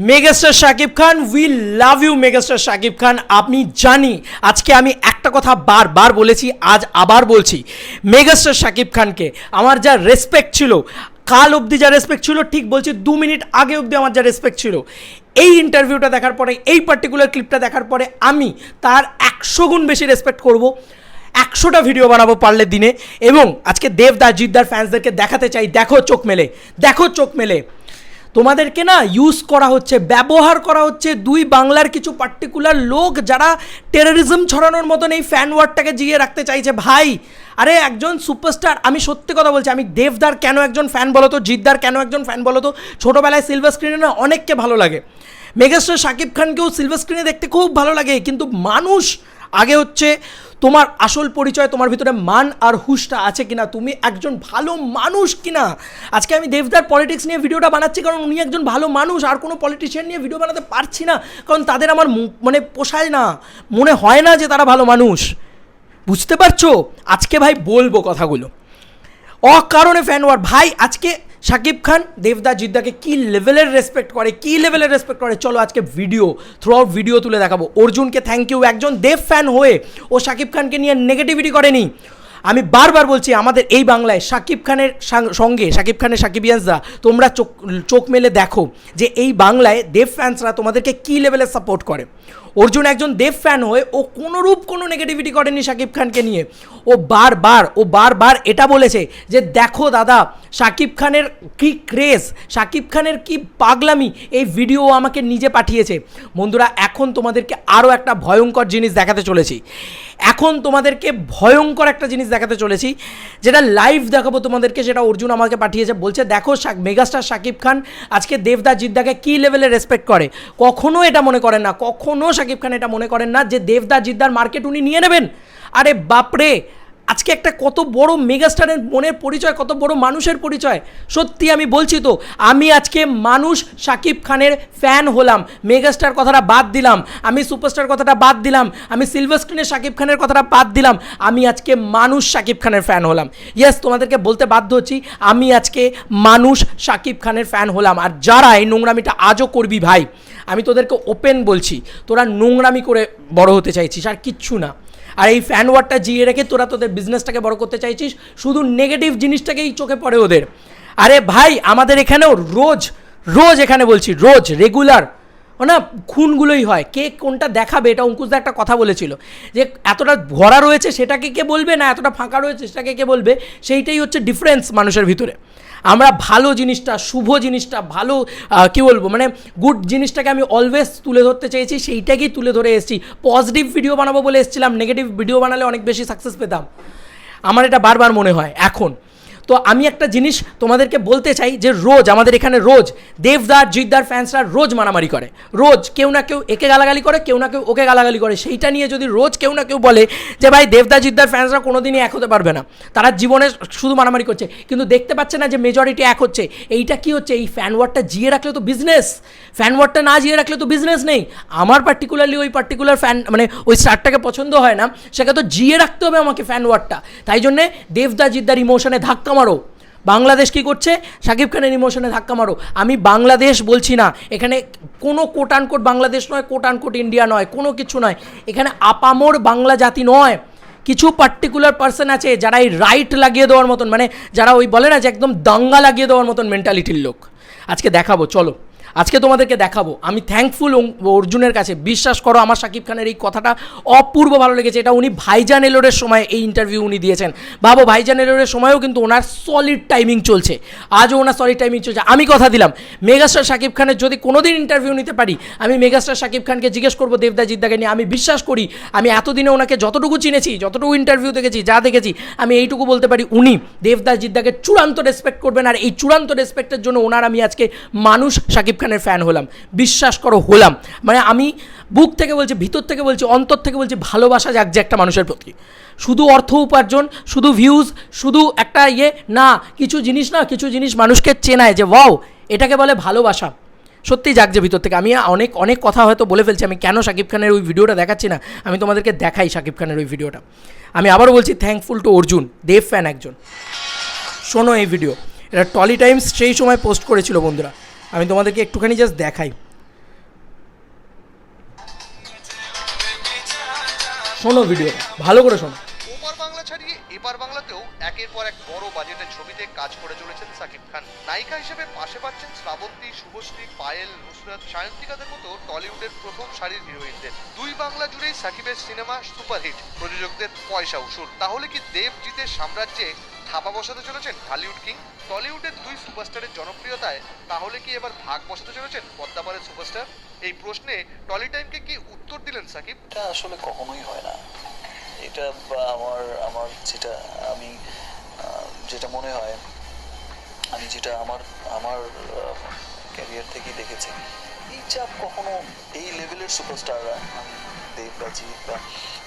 Megastar Shakib Khan, we love you megastar Shakib Khan. আমি জানি আজকে আমি একটা কথা বারবার বলেছি, আজ আবার বলছি, মেগাস্টার শাকিব খানকে আমার যা রেসপেক্ট ছিল, কাল অবধি যা রেসপেক্ট ছিল, ঠিক বলছি 2 মিনিট আগে অবধি আমার যা রেসপেক্ট ছিল, এই ইন্টারভিউটা দেখার পরে, এই পার্টিকুলার ক্লিপটা দেখার পরে আমি তার 100 গুণ বেশি রেসপেক্ট করব। 100টা ভিডিও বানাবো পারলে দিনে, এবং আজকে দেবদার জিদ্দার ফ্যান্সদেরকে দেখাতে চাই, দেখো চোখ মেলে, দেখো চোখ মেলে, তোমাদেরকে না ইউজ করা হচ্ছে, ব্যবহার করা হচ্ছে দুই বাংলার কিছু পার্টিকুলার লোক যারা টেরোরিজম ছড়ানোর মতন এই ফ্যান ওয়ার্ডটাকে জিয়ে রাখতে চাইছে। ভাই, আরে একজন সুপারস্টার, আমি সত্যি কথা বলছি, আমি দেবদার কেন একজন ফ্যান বলো তো, জিদ্দার কেন একজন ফ্যান বলো তো, ছোটোবেলায় সিলভার স্ক্রিনে না অনেককে ভালো লাগে, মেগাস্টার শাকিব খানকেও সিলভার স্ক্রিনে দেখতে খুব ভালো লাগে, কিন্তু মানুষ আগে হচ্ছে তোমার আসল পরিচয়, তোমার ভিতরে মান আর হুশটা আছে কিনা, তুমি একজন ভালো মানুষ কিনা। আজকে আমি দেবদার পলিটিক্স নিয়ে ভিডিওটা বানাচ্ছি কারণ উনি একজন ভালো মানুষ, আর কোনো পলিটিশিয়ান নিয়ে ভিডিও বানাতে পারছি না কারণ তাদের আমার মানে পোষায় না, মনে হয় না যে তারা ভালো মানুষ, বুঝতে পারছো। আজকে ভাই বলবো কথাগুলো, অকারণে ফ্যান ওয়ার। ভাই আজকে শাকিব খান দেবদা জিদ্দাকে কী লেভেলের রেসপেক্ট করে, কী লেভেলের রেসপেক্ট করে, চলো আজকে ভিডিও থ্রু আউট ভিডিও তুলে দেখাবো। অর্জুনকে থ্যাংক ইউ, একজন দেব ফ্যান হয়ে ও শাকিব খানকে নিয়ে নেগেটিভিটি করেনি। আমি বারবার বলছি, আমাদের এই বাংলায় শাকিব খানের সঙ্গে, শাকিব খানের সাকিবিয়ানসরা, তোমরা চোখ মেলে দেখো যে এই বাংলায় দেব ফ্যান্সরা তোমাদেরকে কী লেভেলে সাপোর্ট করে। অর্জুন একজন দেব ফ্যান হয়ে ও কোনোরূপ কোনো নেগেটিভিটি করেনি শাকিব খানকে নিয়ে। ও বারবার এটা বলেছে যে দেখো দাদা, শাকিব খানের কী ক্রেজ, শাকিব খানের কী পাগলামি, এই ভিডিও আমাকে নিজে পাঠিয়েছে। বন্ধুরা, এখন তোমাদেরকে আরও একটা ভয়ঙ্কর জিনিস দেখাতে চলেছি, এখন তোমাদেরকে ভয়ঙ্কর একটা জিনিস দেখাতে চলেছি, যেটা লাইভ দেখাবো তোমাদেরকে, সেটা অর্জুন আমাকে পাঠিয়েছে। বলছে দেখো মেগাস্টার শাকিব খান আজকে দেবদা জিদ্দাকে কী লেভেলে রেসপেক্ট করে। কখনো এটা মনে করেন না, কখনো শাকিব খান এটা মনে করেন না যে দেবদা জিদ্দার মার্কেট উনি নিয়ে নেবেন। আরে বাপরে, আজকে একটা কত বড় মেগাস্টারের মনের পরিচয়, কত বড় মানুষের পরিচয়। সত্যি আমি বলছি তো, আমি আজকে মানুষ শাকিব খানের ফ্যান হলাম, মেগাস্টার কথাটা বাদ দিলাম, আমি সুপারস্টার কথাটা বাদ দিলাম, আমি সিলভার স্ক্রিনের শাকিব খানের কথাটা বাদ দিলাম, আমি আজকে মানুষ শাকিব খানের ফ্যান হলাম। ইয়েস, তোমাদেরকে বলতে বাধ্য হচ্ছি, আমি আজকে মানুষ শাকিব খানের ফ্যান হলাম। আর যারা এই নোংরামিটা আজও করবি ভাই, আমি তোদেরকে ওপেন বলছি, তোরা নোংরামি করে বড় হতে চাইছিস, আর কিচ্ছু না। আর এই ফ্যান ওয়ারটা জিয়ে রেখে তোরা তোদের বিজনেসটাকে বড় করতে চাইছিস, শুধু নেগেটিভ জিনিসটাকেই চোখে পড়ে ওদের। আরে ভাই, আমাদের এখানেও রোজ এখানে বলছি, রোজ রেগুলার না খুনগুলোই হয়। কে কোনটা দেখাবে, এটা অঙ্কুশদা একটা কথা বলেছিল, যে এতটা ভরা রয়েছে সেটাকে কে বলবে, না এতটা ফাঁকা রয়েছে সেটাকে কে বলবে, সেইটাই হচ্ছে ডিফারেন্স মানুষের ভিতরে। আমরা ভালো জিনিসটা, শুভ জিনিসটা, ভালো কী বলবো, মানে গুড জিনিসটাকে আমি অলওয়েজ তুলে ধরতে চেয়েছি, সেইটাকেই তুলে ধরে এসেছি। পজিটিভ ভিডিও বানাবো বলে এসেছিলাম, নেগেটিভ ভিডিও বানালে অনেক বেশি সাকসেস পেতাম, আমার এটা বারবার মনে হয় এখন। তো আমি একটা জিনিস তোমাদেরকে বলতে চাই, যে রোজ আমাদের এখানে রোজ দেবদার জিদ্দার ফ্যান্সরা রোজ মারামারি করে, রোজ কেউ না কেউ একে গালাগালি করে, কেউ না কেউ ওকে গালাগালি করে। সেইটা নিয়ে যদি রোজ কেউ না কেউ বলে যে ভাই দেবদার জিদ্দার ফ্যান্সরা কোনোদিনই এক হতে পারবে না, তারা জীবনে শুধু মারামারি করছে, কিন্তু দেখতে পাচ্ছে না যে মেজরিটি এক হচ্ছে। এইটা কি হচ্ছে, এই ফ্যান ওয়ারটা জিয়ে রাখলে তো বিজনেস, ফ্যান ওয়ারটা না জিয়ে রাখলে তো বিজনেস নেই। আমার পার্টিকুলারলি ওই পার্টিকুলার ফ্যান, মানে ওই স্টারটাকে পছন্দ হয় না, সেটা তো জিয়ে রাখতে হবে আমাকে ফ্যান ওয়ারটা। তাই জন্যে দেবদা জিদ্দার ইমোশনে ধাক্কা মারো। বাংলাদেশ কি করছে, শাকিব খানের ইমোশনে ধাক্কা মারো। আমি বাংলাদেশ বলছি না, এখানে কোনো কোট আনকোট বাংলাদেশ নয়, কোট আনকোট ইন্ডিয়া নয়, কোনো কিছু নয়, এখানে আপামোর বাংলা জাতি নয়। কিছু পার্টিকুলার পার্সন আছে যারা এই রাইট লাগিয়ে দেওয়ার মতন, মানে যারা ওই বলে না যে একদম দাঙ্গা লাগিয়ে দেওয়ার মতন মেন্টালিটির লোক। আজকে দেখাবো, চলো আজকে তোমাদেরকে দেখাবো। আমি থ্যাঙ্কফুল অর্জুনের কাছে, বিশ্বাস করো আমার শাকিব খানের এই কথাটা অপূর্ব ভালো লেগেছে। এটা উনি ভাইজান এলোরের সময় এই ইন্টারভিউ উনি দিয়েছেন। ভাবো, ভাইজান এলোরের সময়ও কিন্তু ওনার সলিড টাইমিং চলছে, আজও ওনার সলিড টাইমিং চলছে। আমি কথা দিলাম, মেগাস্টার শাকিব খানের যদি কোনোদিন ইন্টারভিউ নিতে পারি, আমি মেগাস্টার শাকিব খানকে জিজ্ঞেস করবো দেবদা জিদ্দাকে নিয়ে। আমি বিশ্বাস করি, আমি এতদিনে ওনাকে যতটুকু চিনেছি, যতটুকু ইন্টারভিউ দেখেছি, যা দেখেছি, আমি এইটুকু বলতে পারি, উনি দেবদা জিদ্দাকে চূড়ান্ত রেসপেক্ট করবেন। আর এই চূড়ান্ত রেসপেক্টের জন্য ওনার আমি আজকে মানুষ শাকিব খানের ফ্যান হলাম, বিশ্বাস করো হলাম। মানে আমি বুক থেকে বলছি, ভিতর থেকে বলছি, অন্তর থেকে বলছি, ভালোবাসা জাগছে একটা মানুষের প্রতি। শুধু অর্থ উপার্জন, শুধু ভিউজ, শুধু একটা না, কিছু জিনিস না, কিছু জিনিস মানুষকে চেনায় যে ওয়াও, এটাকে বলে ভালোবাসা। সত্যিই জাগছে ভিতর থেকে। আমি অনেক কথা হয়তো বলে ফেলছি, আমি কেন শাকিব খানের ওই ভিডিওটা দেখাচ্ছি না, আমি তোমাদেরকে দেখাই শাকিব খানের ওই ভিডিওটা। আমি আবারও বলছি, thankful to Arjun, Dev fan একজন। শোনো এই ভিডিও, এটা টলি টাইমস সেই সময় পোস্ট করেছিল বন্ধুরা, আমি তোমাদেরকে একটুখানি জাস্ট দেখাই। শোনো ভিডিও ভালো করে শোনো। ওপার বাংলা ছাড়িয়ে এপার বাংলাতেও একের পর এক বড় বাজেটের ছবিতে কাজ করে চলেছেন শাকিব খান। নায়িকা হিসেবে পাশে পাচ্ছেন শ্রাবন্তী, শুভশ্রী, পায়েল, নুসরাত, সায়ন্তিকাদের মতো টলিউডের প্রথম সারির হিরোইনদের। দুই বাংলা জুড়েই সাকিবের সিনেমা সুপারহিট, প্রযোজকদের পয়সা উসুল। তাহলে কি দেবজিতের সাম্রাজ্যে থাপা বসাতে চলেছেন ঢালিউড কিং? টলিউডের দুই সুপারস্টারের জনপ্রিয়তায় তাহলে কি এবার ভাগ বসাতে চলেছেন পদ্মাপাড়ের সুপারস্টার? এই প্রশ্নে টলি টাইমকে কি উত্তর দিলেন সাকিব? এটা আসলে কখনোই হয় না। এটা আমার আমার যেটা আমি যেটা মনে হয়, আমি যেটা আমার আমার ক্যারিয়ার থেকেই দেখেছি, এই চাপ কখনো এই লেভেলের সুপারস্টাররা, আমি দেব বা জিৎ বা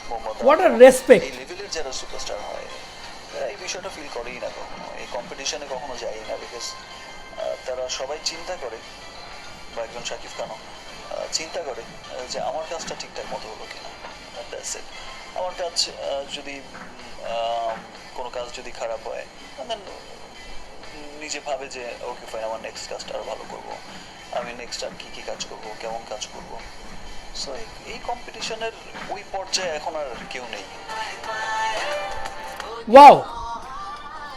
মোহাম্মদ, হোয়াট আর রেসপেক্ট, এই লেভেলের যারা সুপারস্টার হয় তারা এই বিষয়টা ফিল করেই না, কখনো এই কম্পিটিশনে কখনো যায়ই না। বিকজ তারা সবাই চিন্তা করে, বা একজন শাকিব খানও চিন্তা করে যে আমার কাজটা ঠিকঠাক মতো হলো কিনা। That's it. আমার কাজ যদি কোনো কাজ যদি খারাপ হয়, দেন নিজে ভাবে যে ওকে ফাইন, আমার নেক্সট কাজটা আরও ভালো করবো, আমি নেক্সট আর কী কী কাজ করবো, কেমন কাজ করবো। সো এই কম্পিটিশনের ওই পর্যায়ে এখন আর কেউ নেই। ওয়াও,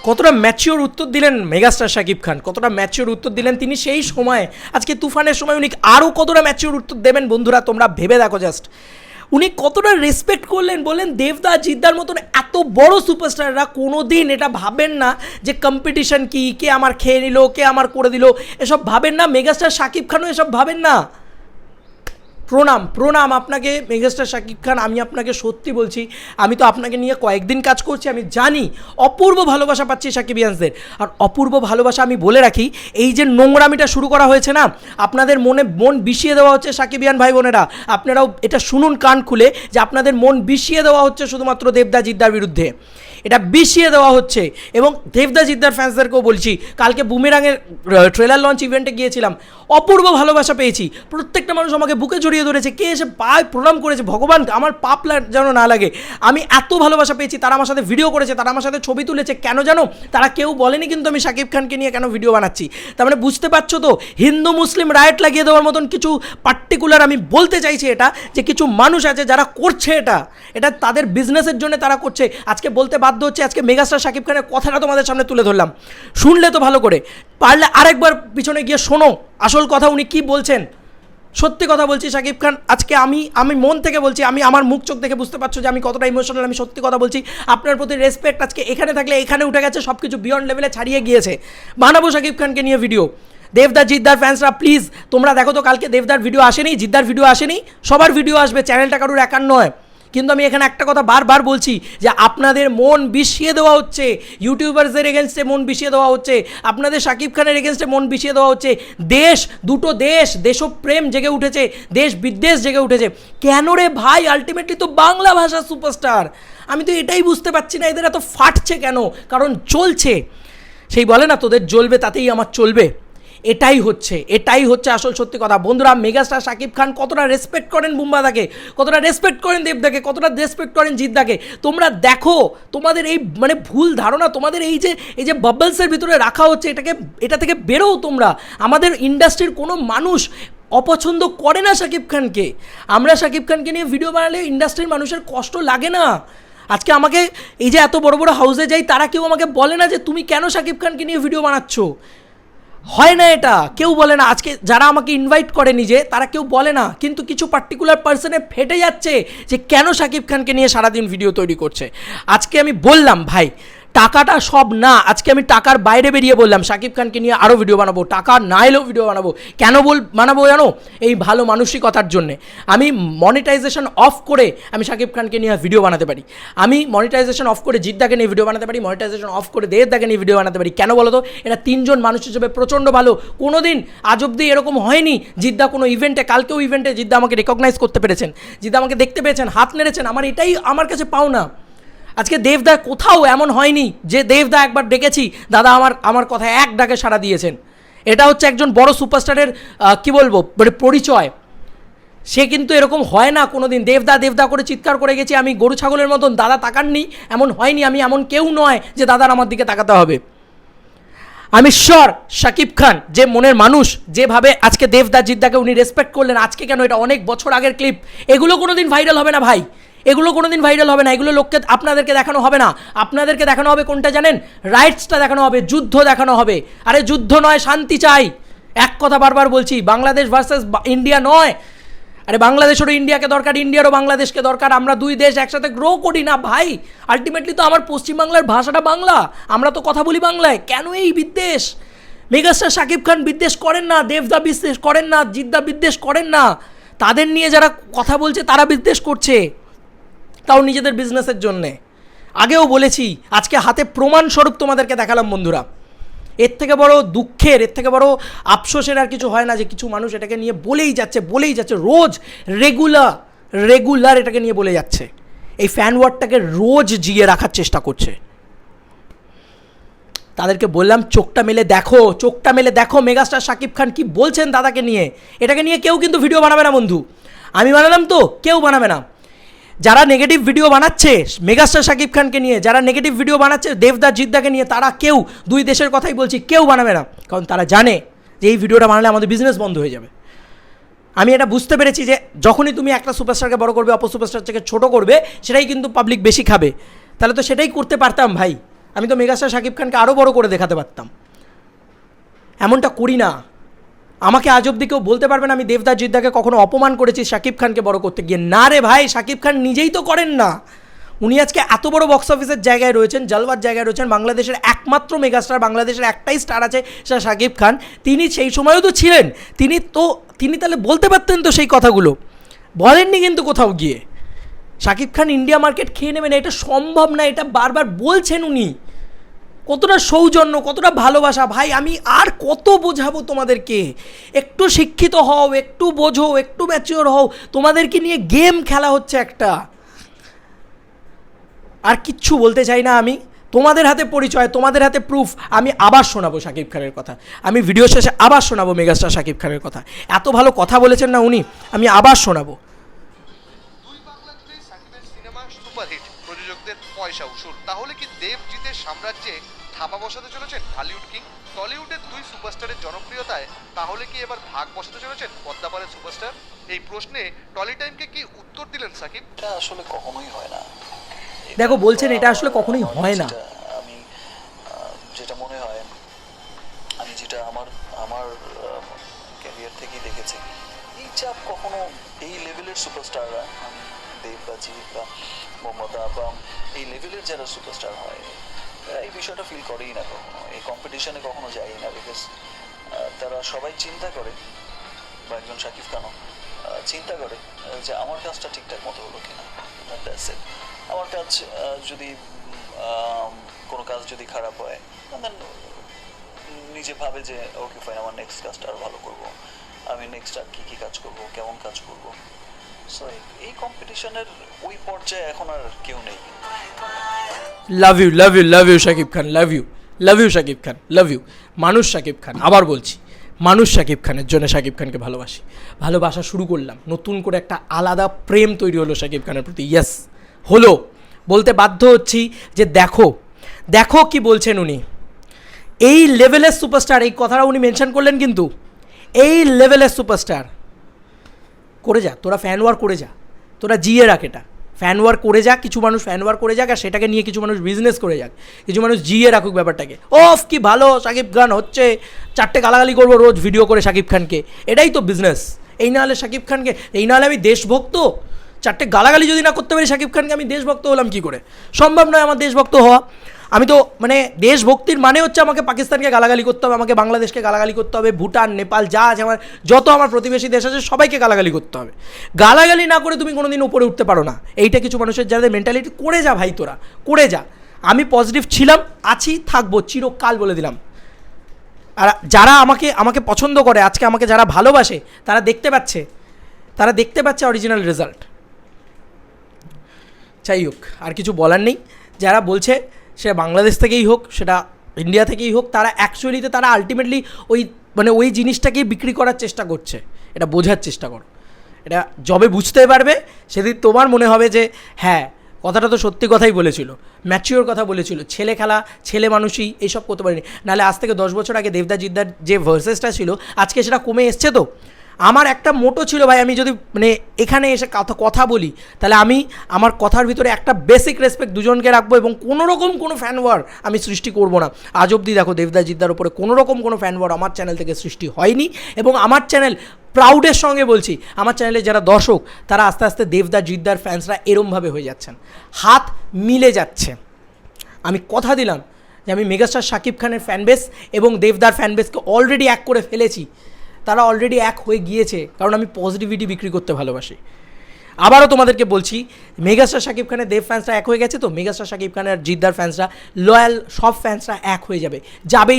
কতটা ম্যাচিওর উত্তর দিলেন মেগাস্টার শাকিব খান, কতটা ম্যাচিওর উত্তর দিলেন তিনি সেই সময়। আজকে তুফানের সময় উনি আরও কতটা ম্যাচিওর উত্তর দেবেন বন্ধুরা, তোমরা ভেবে দেখো জাস্ট। উনি কতটা রেসপেক্ট করলেন, বললেন দেবদা জিদ্দার মতন এত বড় সুপারস্টাররা কোনো দিন এটা ভাবেন না যে কম্পিটিশন কি, কে আমার খেয়ে নিল, কে আমার করে দিল, এসব ভাবেন না। মেগাস্টার শাকিব খানও এসব ভাবেন না। প্রণাম প্রণাম আপনাকে মেগাস্টার শাকিব খান। আমি আপনাকে সত্যি বলছি, আমি তো আপনাকে নিয়ে কয়েকদিন কাজ করছি, আমি জানি অপূর্ব ভালোবাসা পাচ্ছি সাকিবিয়ানসদের। আর অপূর্ব ভালোবাসা আমি বলে রাখি, এই যে নোংরামিটা শুরু করা হয়েছে না, আপনাদের মন বিষিয়ে দেওয়া হচ্ছে সাকিবিয়ান ভাই বোনেরা। আপনারাও এটা শুনুন কান খুলে, যে আপনাদের মন বিষিয়ে দেওয়া হচ্ছে শুধুমাত্র দেবদা জিদ্দার বিরুদ্ধে, এটা বিষিয়ে দেওয়া হচ্ছে। এবং দেবদা জিদ্দার ফ্যান্সদেরকেও বলছি, কালকে বুমেরাঙের ট্রেলার লঞ্চ ইভেন্টে গিয়েছিলাম, অপূর্ব ভালোবাসা পেয়েছি। প্রত্যেকটা মানুষ আমাকে বুকে জড়িয়ে ধরেছে, কে এসে পায়ে প্রণাম করেছে, ভগবান আমার পাপ যেন না লাগে। আমি এত ভালোবাসা পেয়েছি, তারা আমার সাথে ভিডিও করেছে, তারা আমার সাথে ছবি তুলেছে। কেন জানো? তারা কেউ বলেনি কিন্তু আমি শাকিব খানকে নিয়ে কেন ভিডিও বানাচ্ছি। তার মানে বুঝতে পারছো তো, হিন্দু মুসলিম রাইট লাগিয়ে দেওয়ার মতন কিছু পার্টিকুলার, আমি বলতে চাইছি এটা, যে কিছু মানুষ আছে যারা করছে এটা তাদের বিজনেসের জন্য তারা করছে। আজকে বলতে বাধ্য হচ্ছে, আজকে মেগাস্টার শাকিব খানের কথাটা তোমাদের সামনে তুলে ধরলাম, শুনলে তো ভালো করে, পারলে আরেকবার পিছনে গিয়ে শোনো আসল কথা উনি কি বলছেন। সত্যি কথা বলছি শাকিব খান, আজকে আমি মন থেকে বলছি, আমি আমার মুখ চোখ দেখে বুঝতে পারছো যে আমি কতটা ইমোশনাল। আমি সত্যি কথা বলছি, আপনার প্রতি রেসপেক্ট আজকে এখানে থাকলে এখানে উঠে গেছে, সব কিছু বিয়ন্ড লেভেলে ছাড়িয়ে গিয়েছে। বানাবো শাকিব খানকে নিয়ে ভিডিও। দেবদা জিদ্দার ফ্যান্সরা প্লিজ তোমরা দেখো তো, কালকে দেবদার ভিডিও আসেনি, জিদ্দার ভিডিও আসেনি, সবার ভিডিও আসবে, চ্যানেলটা কারোর একার নয়। কিন্তু আমি এখানে একটা কথা বারবার বলছি, যে আপনাদের মন বিষিয়ে দেওয়া হচ্ছে, ইউটিউবার্সদের এগেনস্টে মন বিষিয়ে দেওয়া হচ্ছে, আপনাদের শাকিব খানের এগেনস্টে মন বিষিয়ে দেওয়া হচ্ছে। দুটো দেশপ্রেম জেগে উঠেছে, দেশ বিদ্বেষ জেগে উঠেছে। কেন রে ভাই? আলটিমেটলি তো বাংলা ভাষার সুপারস্টার। আমি তো এটাই বুঝতে পারছি না, এদের এত ফাটছে কেন? কারণ চলছে, সেই বলে না তোদের জ্বলবে তাতেই আমার চলবে। এটাই হচ্ছে আসল সত্যি কথা। বন্ধুরা, মেগাস্টার শাকিব খান কতটা রেসপেক্ট করেন বুম্বাদাকে, কতটা রেসপেক্ট করেন দেবদাকে, কতটা রেসপেক্ট করেন জিদ্দাকে। তোমরা দেখো, তোমাদের এই মানে ভুল ধারণা, তোমাদের এই যে বাবলসের ভিতরে রাখা হচ্ছে, এটা থেকে বেরোও তোমরা। আমাদের ইন্ডাস্ট্রির কোনো মানুষ অপছন্দ করে না শাকিব খানকে। আমরা শাকিব খানকে নিয়ে ভিডিও বানালে ইন্ডাস্ট্রির মানুষের কষ্ট লাগে না। আজকে আমাকে এই যে এত বড় বড় হাউসে যাই, তারা কেউ আমাকে বলে না যে তুমি কেন শাকিব খানকে নিয়ে ভিডিও বানাচ্ছ। হয় না, এটা কেউ বলে না। আজকে যারা আমাকে ইনভাইট করে নিজে, তারা কেউ বলে না, কিন্তু কিছু পার্টিকুলার পার্সনে ফেটে যাচ্ছে যে কেন শাকিব খানকে নিয়ে সারাদিন ভিডিও তৈরি করছে। আজকে আমি বললাম ভাই, টাকাটা সব না। আজকে আমি টাকার বাইরে বেরিয়ে বললাম শাকিব খানকে নিয়ে আরও ভিডিও বানাবো, টাকা না এলেও ভিডিও বানাবো। কেন বানাবো জানো? এই ভালো মানসিকতার জন্যে। আমি মনিটাইজেশন অফ করে আমি শাকিব খানকে নিয়ে ভিডিও বানাতে পারি, আমি মনিটাইজেশন অফ করে জিদ্দাকে নিয়ে ভিডিও বানাতে পারি, মনিটাইজেশন অফ করে দেবদাকে নিয়ে ভিডিও বানাতে পারি। কেন বলো তো? এটা তিনজন মানুষ হিসেবে প্রচণ্ড ভালো। কোনো দিন আজ অব্দি এরকম হয়নি জিদ্দা কোনো ইভেন্টে, কালকেও ইভেন্টে জিদ্দা আমাকে রেকগনাইজ করতে পেরেছেন, জিদ্দা আমাকে দেখতে পেয়েছেন, হাত নেড়েছেন। এটাই আমার কাছে পাওনা। আজকে দেবদা কোথাও এমন হয়নি যে দেবদা একবার ডেকেছি, দাদা আমার কথা এক ডাকে সাড়া দিয়েছেন। এটা হচ্ছে একজন বড় সুপারস্টারের কি বলবো মানে পরিচয়। সে কিন্তু এরকম হয় না কোনো দিন। দেবদা করে চিৎকার করে গেছি আমি গরু ছাগলের মতন, দাদা তাকাননি, এমন হয়নি। আমি এমন কেউ নয় যে দাদার আমার দিকে তাকাতে হবে। আমি শিওর শাকিব খান যে মনের মানুষ, যেভাবে আজকে দেবদা জিদ্দাকে উনি রেসপেক্ট করলেন, আজকে কেন, এটা অনেক বছর আগের ক্লিপ, এগুলো কোনো দিন ভাইরাল হবে না ভাই। এগুলো কোনোদিন ভাইরাল হবে না, এগুলো লোককে আপনাদেরকে দেখানো হবে না। আপনাদেরকে দেখানো হবে কোনটা জানেন? রাইটসটা দেখানো হবে, যুদ্ধ দেখানো হবে। আরে যুদ্ধ নয়, শান্তি চাই। এক কথা বারবার বলছি, বাংলাদেশ ভার্সেস ইন্ডিয়া নয়। আরে বাংলাদেশেরও ইন্ডিয়াকে দরকার, ইন্ডিয়ারও বাংলাদেশকে দরকার। আমরা দুই দেশ একসাথে গ্রো করি না ভাই। আলটিমেটলি তো আমার পশ্চিমবাংলার ভাষাটা বাংলা, আমরা তো কথা বলি বাংলায়। কেন এই বিদ্বেষ? মেগাস্টার শাকিব খান বিদ্বেষ করেন না, দেবদা বিদ্বেষ করেন না, জিদ্দা বিদ্বেষ করেন না। তাদের নিয়ে যারা কথা বলছে তারা বিদ্বেষ করছে, তাও নিজেদের বিজনেসের জন্যে। আগেও বলেছি, আজকে হাতে প্রমাণস্বরূপ তোমাদেরকে দেখালাম বন্ধুরা। এর থেকে বড় দুঃখের, এর থেকে বড় আফসোসের আর কিছু হয় না যে কিছু মানুষ এটাকে নিয়ে বলেই যাচ্ছে রোজ, রেগুলার এটাকে নিয়ে বলে যাচ্ছে। এই ফ্যান ওয়ার্ডটাকে রোজ জিয়ে রাখার চেষ্টা করছে। তাদেরকে বললাম চোখটা মেলে দেখো মেগাস্টার শাকিব খান কি বলছেন দাদাকে নিয়ে। এটাকে নিয়ে কেউ কিন্তু ভিডিও বানাবে না বন্ধু। আমি বানালাম তো, কেউ বানাবে না। যারা নেগেটিভ ভিডিও বানাচ্ছে মেগাস্টার শাকিব খানকে নিয়ে, যারা নেগেটিভ ভিডিও বানাচ্ছে দেবদা জিদ্দাকে নিয়ে, তারা কেউ, দুই দেশের কথাই বলছি, কেউ বানাবে না। কারণ তারা জানে যে এই ভিডিওটা বানালে আমাদের বিজনেস বন্ধ হয়ে যাবে। আমি এটা বুঝতে পেরেছি যে যখনই তুমি একটা সুপারস্টারকে বড় করবে, অপর সুপারস্টারকে ছোটো করবে, সেটাই কিন্তু পাবলিক বেশি খাবে। তাহলে তো সেটাই করতে পারতাম ভাই। আমি তো মেগাস্টার শাকিব খানকে আরও বড় করে দেখাতে পারতাম। এমনটা করি না। আমাকে আজ অব্দি কেউ বলতে পারবে না আমি দেবদা জিদ্দাকে কখনো অপমান করেছি শাকিব খানকে বড় করতে গিয়ে। না রে ভাই, শাকিব খান নিজেই তো করেন না। উনি আজকে এত বড় বক্স অফিসের জায়গায় রয়েছেন, জালওয়ার জায়গায় রয়েছেন, বাংলাদেশের একমাত্র মেগাস্টার, বাংলাদেশের একটাই স্টার আছে, সেটা শাকিব খান। তিনি সেই সময়ও তো ছিলেন। তিনি তাহলে বলতে পারতেন তো সেই কথাগুলো, বলেননি কিন্তু কোথাও গিয়ে। শাকিব খান ইন্ডিয়া মার্কেট খেয়ে নেবেন, এটা সম্ভব না। এটা বারবার বলছেন উনি। কতটা সৌজন্য, কতটা ভালোবাসা ভাই। আমি আর কত বোঝাবো তোমাদেরকে? একটু শিক্ষিত হও, একটু বোঝো, একটু ম্যাচিওর হও। তোমাদেরকে নিয়ে গেম খেলা হচ্ছে একটা। আর কিচ্ছু বলতে চাই না আমি। তোমাদের হাতে পরিচয়, তোমাদের হাতে প্রুফ। আমি আবার শোনাবো শাকিব খানের কথা। আমি ভিডিও শেষে আবার শোনাবো মেগাস্টার শাকিব খানের কথা। এত ভালো কথা বলেছেন না উনি, আমি আবার শোনাবো। দুই বাংলা জুড়ে সাকিবের সিনেমা সুপারহিট, প্রযোজকদের পয়সা উসুল। তাহলে কি দেবজিতের সাম্রাজ্যে থাপা বসাতে চলেছেন হলিউড কিং? টলিউডের দুই সুপারস্টারের জনপ্রিয়তায় তাহলে কি এবার ভাগ বসাতে চলেছেন পদ্মাপাড়ের সুপারস্টার? এই প্রশ্নে টলি টাইমকে কি উত্তর দিলেন সাকিব? এটা আসলে কখনোই হয় না। দেখো বলছেন এটা আসলে কখনোই হয় না। আমি যেটা মনে হয়, আমি যেটা আমার ক্যারিয়ার থেকেই দেখেছি, এই চাপ কখনো এই লেভেলের সুপারস্টাররা, আমি দেব বা জিৎ বা মমতা বা এই লেভেলের যারা সুপারস্টার হয়, এই বিষয়টা ফিল করেই না কখনো, এই কম্পিটিশনে কখনো যায়ই না। বিকজ তারা সবাই চিন্তা করে, বা একজন শাকিব খানও চিন্তা করে যে আমার কাজটা ঠিকঠাক মতো হলো কিনা। That's it. আমার কাজ যদি কোনো কাজ যদি খারাপ হয়, দেন নিজে ভাবে যে ওকে ফাইন, আমার নেক্সট কাজটা আর ভালো করবো, আমি নেক্সট আর কী কাজ করবো, কেমন কাজ করবো। সো এই কম্পিটিশনের ওই পর্যায়ে এখন আর কেউ নেই। Love you Shakib Khan, love you Shakib Khan, love you. মানুষ শাকিব খান, আবার বলছি, মানুষ শাকিব খানের জন্য শাকিব খানকে ভালোবাসি। ভালোবাসা শুরু করলাম, নতুন করে একটা আলাদা প্রেম তৈরি হলো শাকিব খানের প্রতি। ইয়েস, হলো। বলতে বাধ্য হচ্ছি যে দেখো কি বলছেন উনি। এই লেভেলের সুপারস্টার, এই কথাটা উনি মেনশন করলেন কিন্তু, এই লেভেলের সুপারস্টার করে যা, তোরা ফ্যান ওয়ার করে যা, তোরা জিয়ে রাখ এটা। ফ্যান ওয়ার করে যাক, কিছু মানুষ ফ্যান ওয়ার করে যাক, আর সেটাকে নিয়ে কিছু মানুষ বিজনেস করে যাক, কিছু মানুষ জিয়ে রাখুক ব্যাপারটাকে। ওফ কি ভালো শাকিব খান হচ্ছে, 4টে গালাগালি করবো রোজ ভিডিও করে শাকিব খানকে, এটাই তো বিজনেস। এই না হলে শাকিব খানকে, এই না হলে আমি দেশভক্ত, 4টে গালাগালি যদি না করতে পারি শাকিব খানকে, আমি দেশভক্ত হলাম কি করে? সম্ভব নয় আমার দেশভক্ত হওয়া। আমি তো মানে দেশভক্তির মানে হচ্ছে আমাকে পাকিস্তানকে গালাগালি করতে হবে, আমাকে বাংলাদেশকে গালাগালি করতে হবে, ভুটান, নেপাল, যা আছে আমার, যত আমার প্রতিবেশী দেশ আছে সবাইকে গালাগালি করতে হবে। গালাগালি না করে তুমি কোনোদিন উপরে উঠতে পারো না। এইটা কিছু মানুষের যাদের মেন্টালিটি। করে যা ভাই, তোরা করে যা। আমি পজিটিভ ছিলাম, আছি, থাকবো চিরকাল, বলে দিলাম। আর যারা আমাকে পছন্দ করে, আজকে আমাকে যারা ভালোবাসে, তারা দেখতে পাচ্ছে অরিজিনাল রেজাল্ট। যাই হোক, আর কিছু বলার নেই। যারা বলছে সেটা বাংলাদেশ থেকেই হোক, সেটা ইন্ডিয়া থেকেই হোক, তারা অ্যাকচুয়ালিতে তারা আলটিমেটলি ওই জিনিসটাকেই বিক্রি করার চেষ্টা করছে। এটা বোঝার চেষ্টা করো। এটা যবে বুঝতে পারবে, সেদিন তোমার মনে হবে যে হ্যাঁ, কথাটা তো সত্যি কথাই বলেছিল, ম্যাচিওর কথা বলেছিল, ছেলে খেলা, ছেলে মানুষই এইসব করতে পারিনি। নাহলে আজ থেকে 10 বছর আগে দেবদা জিদ্দার যে ভার্সেসটা ছিল, আজকে সেটা কমে এসছে তো। আমার একটা মোটো ছিল ভাই, আমি যদি মানে এখানে এসে কথা বলি তাহলে আমি আমার কথার ভিতরে একটা বেসিক রেসপেক্ট দুজনকে রাখবো এবং কোনোরকম কোনো ফ্যান ওয়ার আমি সৃষ্টি করব না। আজ অবধি দেখো দেবদা জিদ্দার উপরে কোনোরকম কোনো ফ্যান ওয়ার আমার চ্যানেল থেকে সৃষ্টি হয়নি, এবং আমার চ্যানেল প্রাউডের সঙ্গে বলছি, আমার চ্যানেলে যারা দর্শক তারা আস্তে আস্তে দেবদা জিদ্দার ফ্যান্সরা এরমভাবে হয়ে যাচ্ছেন, হাত মিলে যাচ্ছে। আমি কথা দিলাম যে আমি মেগাস্টার শাকিব খানের ফ্যানবেস এবং দেবদার ফ্যানবেসকে অলরেডি এক করে ফেলেছি, তারা অলরেডি এক হয়ে গিয়েছে, কারণ আমি পজিটিভিটি বিক্রি করতে ভালোবাসি। আবারও তোমাদেরকে বলছি, মেগাস্টার শাকিব খানের দেব ফ্যান্সরা এক হয়ে গেছে, তো মেগাস্টার শাকিব খানের জিদ্দার ফ্যান্সরা, লয়াল সব ফ্যান্সরা এক হয়ে যাবে,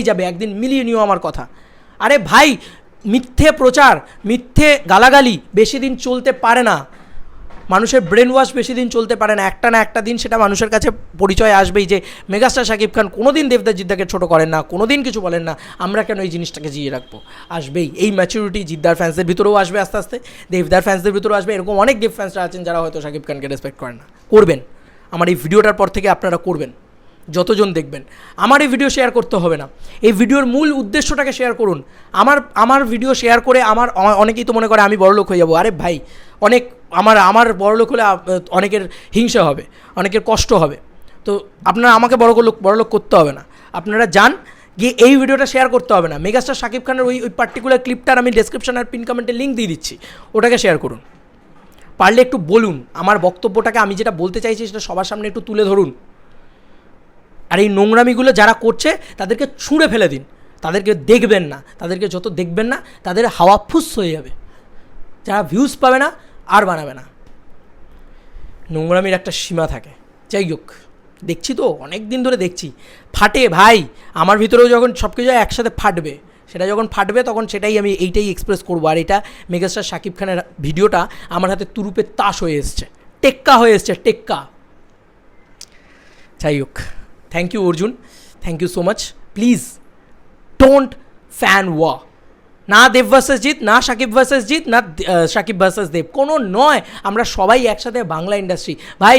যাবে, একদিন মিলিয়ে নিও আমার কথা। আরে ভাই, মিথ্যে প্রচার, মিথ্যে গালাগালি বেশি দিন চলতে পারে না, মানুষের ব্রেন ওয়াশ বেশি দিন চলতে পারে না, একটা না একটা দিন সেটা মানুষের কাছে পরিচয় আসবেই যে মেগাস্টার শাকিব খান কোনো দিন দেবদা জিদ্দাকে ছোটো করেন না, কোনো দিন কিছু বলেন না, আমরা কেন এই জিনিসটাকে জিয়ে রাখবো, আসবেই। এই ম্যাচুরিটি জিদ্দার ফ্যান্সদের ভিতরেও আসবে আস্তে আস্তে, দেবদার ফ্যান্সদের ভিতরেও আসবে। এরকম অনেক দেব ফ্যান্সরা আছেন যারা হয়তো শাকিব খানকে রেসপেক্ট করেন না, করবেন। আমার এই ভিডিওটার পর থেকে আপনারা করবেন, যতজন দেখবেন। আমার এই ভিডিও শেয়ার করতে হবে না, এই ভিডিওর মূল উদ্দেশ্যটাকে শেয়ার করুন। আমার ভিডিও শেয়ার করে অনেকেই তো মনে করে আমি বড়লোক হয়ে যাবো। আরে ভাই, অনেক আমার বড়লোক হলে অনেকের হিংসা হবে, অনেকের কষ্ট হবে, তো আপনারা আমাকে বড়লোক করতে হবে না। আপনারা যান গিয়ে এই ভিডিওটা শেয়ার করতে হবে না, মেগাস্টার শাকিব খানের ওই পার্টিকুলার ক্লিপটার আমি ডেসক্রিপশন আর পিন কমেন্টে লিঙ্ক দিয়ে দিচ্ছি, ওটাকে শেয়ার করুন। পারলে একটু বলুন, আমার বক্তব্যটাকে আমি যেটা বলতে চাইছি সেটা সবার সামনে একটু তুলে ধরুন। আর এই নোংরামিগুলো যারা করছে তাদেরকে ছুঁড়ে ফেলে দিন, তাদেরকে দেখবেন না, তাদেরকে যত দেখবেন না তাদের হাওয়া ফুস হয়ে যাবে, যারা ভিউজ পাবে না আর বানাবে না। নোংরামির একটা সীমা থাকে। যাই হোক, দেখছি তো অনেক দিন ধরে দেখছি, ফাটে ভাই, আমার ভিতরেও যখন সব কিছু একসাথে ফাটবে, সেটা যখন ফাটবে তখন আমি এইটাই এক্সপ্রেস করবো। আর এটা মেগাস্টার শাকিব খানের ভিডিওটা আমার হাতে তুরুপের তাস হয়ে এসছে, টেক্কা হয়ে এসছে, টেক্কা। যাই হোক, thank you Arjun, thank you so much. Please don't fan war, না দেব ভার্সেস জিৎ, না শাকিব ভার্সেস জিৎ, না শাকিব ভার্সেস দেব, কোনো নয়। আমরা সবাই একসাথে বাংলা ইন্ডাস্ট্রি ভাই,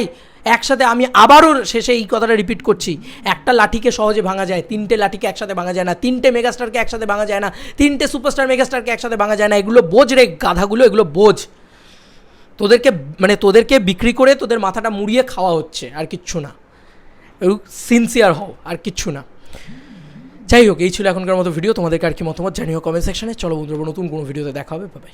একসাথে। আমি আবারও শেষে এই কথাটা রিপিট করছি, একটা লাঠিকে সহজে ভাঙা যায়, তিনটে লাঠিকে একসাথে ভাঙা যায় না, তিনটে মেগাস্টারকে একসাথে ভাঙা যায় না, তিনটে সুপারস্টার মেগাস্টারকে একসাথে ভাঙা যায় না। এগুলো বোঝ রে গাধাগুলো, এগুলো বোঝ। তোদেরকে বিক্রি করে তোদের মাথাটা মুড়িয়ে খাওয়া হচ্ছে, আর কিচ্ছু না। সিনসিয়ার হও, আর কিচ্ছু না। যাই হোক, এই ছিল এখনকার মতো ভিডিও। তোমাদেরকে আর কি মতামত জানিও কমেন্ট সেকশনে। চলো বন্ধুরা, নতুন কোনো ভিডিওতে দেখা হবে। Bye bye.